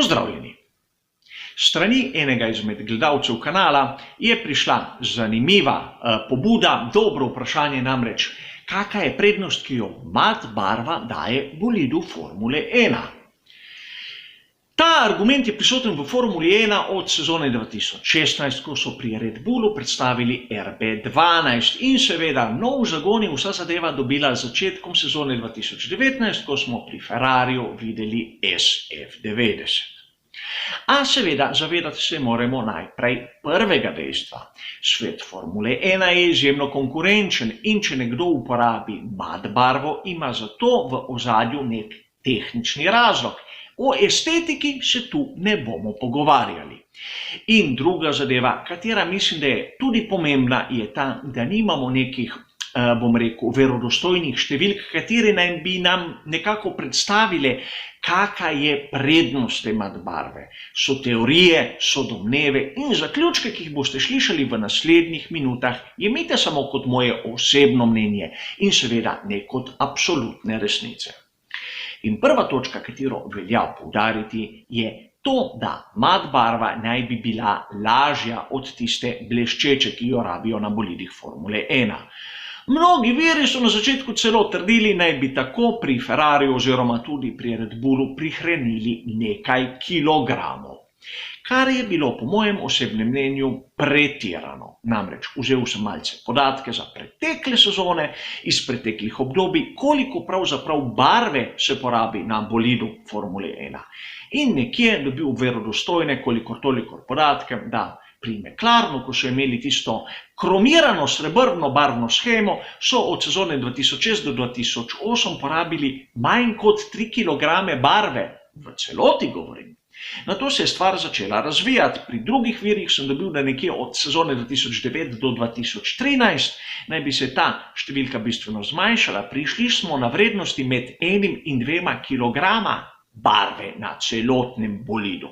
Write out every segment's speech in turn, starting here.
Pozdravljeni! Strani enega izmed gledalcev kanala je prišla zanimiva pobuda, dobro vprašanje namreč, kakšna je prednost, ki jo mat barva daje bolidu Formule 1. Ta argument je prisoten v Formuli 1 od sezone 2016, ko so pri Red Bullu predstavili RB12 in seveda nov zagon je vsa zadeva dobila začetkom sezone 2019, ko smo pri Ferrariju videli SF90. A seveda zavedati se moramo najprej prvega dejstva. Svet Formule 1 je izjemno konkurenčen in če nekdo uporabi mat barvo, ima za to v ozadju nek tehnični razlog. O estetiki se tu ne bomo pogovarjali. In druga zadeva, katera mislim, da je tudi pomembna, je ta, da nimamo nekih, verodostojnih številk, katere naj bi nam nekako predstavile, kakšna je prednost te mat barve. So teorije, so domneve in zaključke, ki jih boste slišali v naslednjih minutah, jemite samo kot moje osebno mnenje in seveda ne kot absolutne resnice. In prva točka, katero velja poudariti, je to, da mat barva naj bi bila lažja od tiste bleščeče, ki jo rabijo na bolidih Formule 1. Mnogi viri so na začetku celo trdili, naj bi tako pri Ferrariju oziroma tudi pri Red Bullu prihranili nekaj kilogramov. Kar je bilo po mojem osebnem mnenju pretirano. Namreč vzel sem malce podatke za pretekle sezone iz preteklih obdobij, koliko pravzaprav barve se porabi na bolidu Formule 1. In nekje dobil verodostojne kolikor toliko podatke, da pri McLarenu, ko so imeli tisto kromirano srebrno barvno shemo, so od sezone 2006 do 2008 porabili manj kot 3 kg barve. V celoti govorim. Nato se je stvar začela razvijati. Pri drugih virih sem dobil, da nekje od sezone 2009 do 2013 naj bi se ta številka bistveno zmanjšala. Prišli smo na vrednosti med 1 in 2 kilograma barve na celotnem bolidu.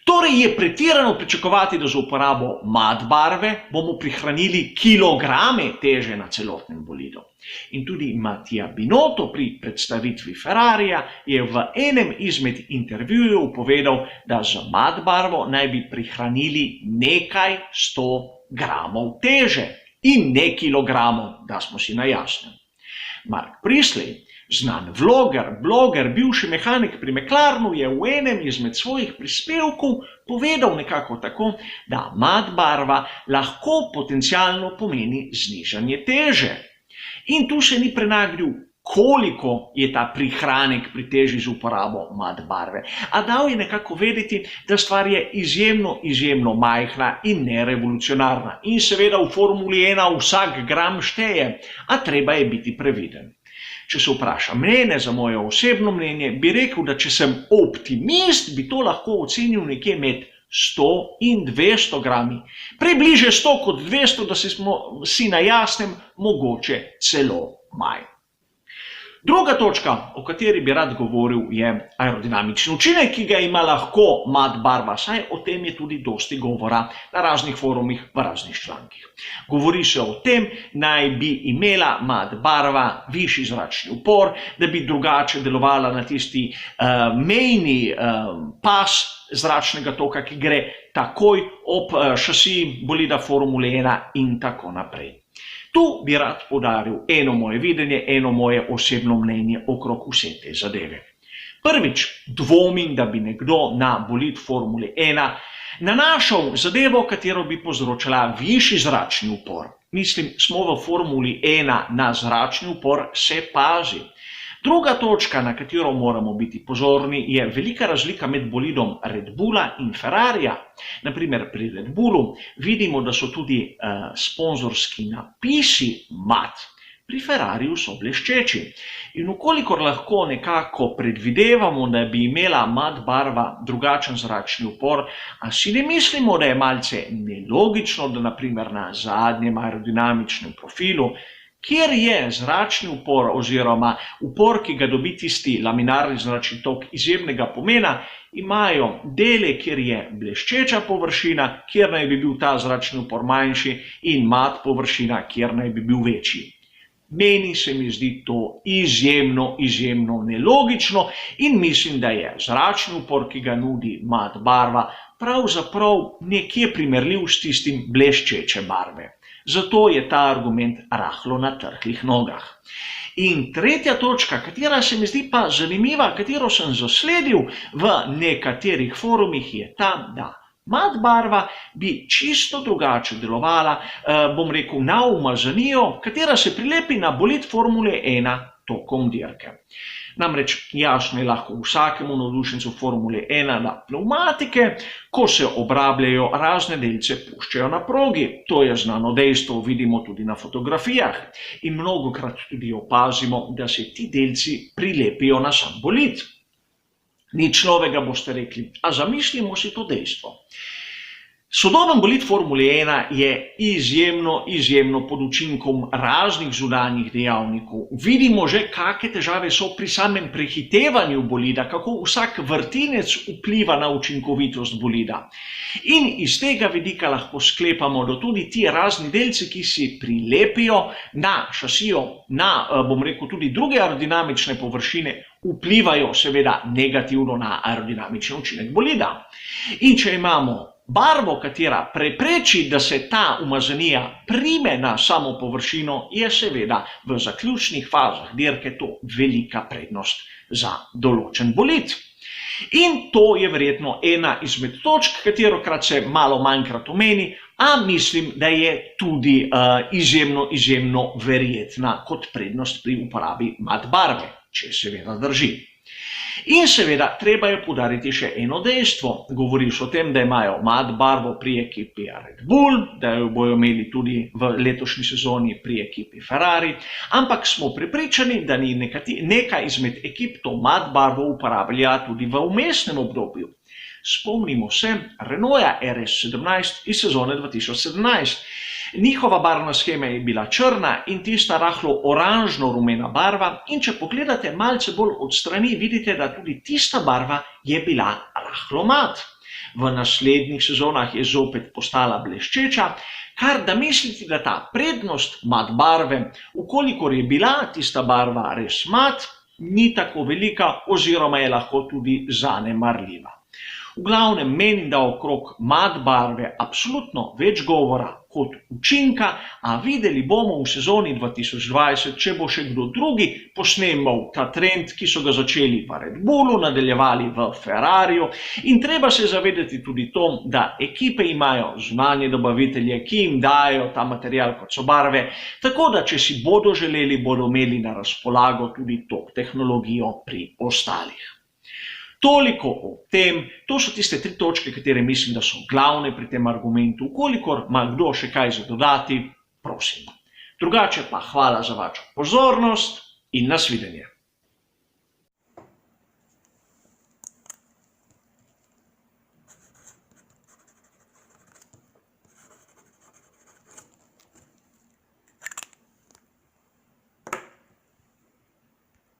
Torej je pretirano pričakovati, da za uporabo mat barve bomo prihranili kilograme teže na celotnem bolidu. In tudi Mattia Binotto pri predstavitvi Ferrarija je v enem izmed intervjujev povedal, da za mat barvo naj bi prihranili nekaj 100 gramov teže in ne kilogramov, da smo si na jasnem. Mark Priestley, znan bloger, bivši mehanik pri McLarenu, je v enem izmed svojih prispevkov povedal nekako tako, da mat barva lahko potencialno pomeni znižanje teže. In tu se ni prenaglil, koliko je ta prihranek pri teži z uporabo mat barve. A dal je nekako vedeti, da stvar je izjemno majhna in nerevolucionarna. In seveda v Formuli 1 vsak gram šteje, a treba je biti previden. Če se vpraša mene za moje osebno mnenje, bi rekel, da če sem optimist, bi to lahko ocenil nekje med 100 in 200 grami. Prebliže 100 kot 200, da smo si na jasnem, mogoče celo manj. Druga točka, o kateri bi rad govoril, je aerodinamični učinek, ki ga ima lahko mat barva, saj o tem je tudi dosti govora na raznih forumih v raznih člankih. Govori se o tem, naj bi imela mat barva višji zračni upor, da bi drugače delovala na tisti mejni pas zračnega toka, ki gre takoj ob šasiji bolida Formule 1 in tako naprej. Tu bi rad poudaril eno moje videnje, eno moje osebno mnenje okrog vse te zadeve. Prvič, dvomim, da bi nekdo na bolid Formule 1 nanašal zadevo, katero bi povzročala višji zračni upor. Mislim, smo v Formuli 1 na zračni upor, se pazi. Druga točka, na katero moramo biti pozorni, je velika razlika med bolidom Red Bulla in Ferrarija. Naprimer, pri Red Bullu vidimo, da so tudi sponzorski napisi mat. Pri Ferrariju so bleščeči. In vkolikor lahko nekako predvidevamo, da bi imela mat barva drugačen zračni upor, a si ne mislimo, da je malce nelogično, da naprimer na zadnjem aerodinamičnem profilu, kjer je zračni upor oziroma upor, ki ga dobi tisti laminarni zračni tok, izjemnega pomena, imajo dele, kjer je bleščeča površina, kjer naj bi bil ta zračni upor manjši, in mat površina, kjer naj bi bil večji. Meni se mi zdi to izjemno, izjemno nelogično in mislim, da je zračni upor, ki ga nudi mat barva, pravzaprav nekje primerljiv s tistim bleščeče barve. Zato je ta argument rahlo na trhlih nogah. In tretja točka, katera se mi zdi pa zanimiva, katero sem zasledil v nekaterih forumih, je ta, da mat barva bi čisto drugače delovala, bom rekel, na umazanijo, katera se prilepi na bolid Formule 1 tokom dirke. Namreč jasno je lahko vsakemu navdušencu Formule 1, da pnevmatike, ko se obrabljajo, razne delce puščajo na progi. To je znano dejstvo, vidimo tudi na fotografijah. In mnogokrat tudi opazimo, da se ti delci prilepijo na sam bolid. Nič novega boste rekli, a zamislimo si to dejstvo. Sodoben bolid Formule 1 je izjemno pod učinkom raznih zunanjih dejavnikov. Vidimo že, kakšne težave so pri samem prehitevanju bolida, kako vsak vrtinec vpliva na učinkovitost bolida. In iz tega vidika lahko sklepamo, da tudi ti razni delci, ki si prilepijo na šasijo, na, bom rekel, tudi druge aerodinamične površine, vplivajo seveda negativno na aerodinamični učinek bolida. In če imamo barvo, katera prepreči, da se ta umazanija prime na samo površino, je seveda v zaključnih fazah dirke to velika prednost za določen bolid. In to je verjetno ena izmed točk, katerokrat se malo manjkrat omeni, a mislim, da je tudi izjemno verjetna kot prednost pri uporabi mat barve, če seveda drži. In seveda, treba je poudariti še eno dejstvo. Govoriš o tem, da imajo mat barvo pri ekipi Red Bull, da jo bojo imeli tudi v letošnji sezoni pri ekipi Ferrari, ampak smo prepričani, da ni neka izmed ekip to mat barvo uporabljala tudi v vmesnem obdobju. Spomnimo se Renaulta RS17 iz sezone 2017. Njihova barvna shema je bila črna in tista rahlo oranžno-rumena barva, in če pogledate malce bolj od strani, vidite, da tudi tista barva je bila rahlo mat. V naslednjih sezonah je zopet postala bleščeča, kar da misliti, da ta prednost mat barve, ukolikor je bila tista barva res mat, ni tako velika oziroma je lahko tudi zanemarljiva. V glavnem menim, da okrog mat barve absolutno več govora kot učinka, a videli bomo v sezoni 2020, če bo še kdo drugi posnemal ta trend, ki so ga začeli v Red Bullu, nadaljevali v Ferrariju. In treba se zavedati tudi to, da ekipe imajo zunanje dobavitelje, ki jim dajo ta material kot so barve, tako da če si bodo želeli, bodo imeli na razpolago tudi to tehnologijo pri ostalih. Toliko o tem, to so tiste 3 točke, katere mislim, da so glavne pri tem argumentu. Ukolikor ima kdo še kaj za dodati, prosim. Drugače pa hvala za vašo pozornost in nasvidenje.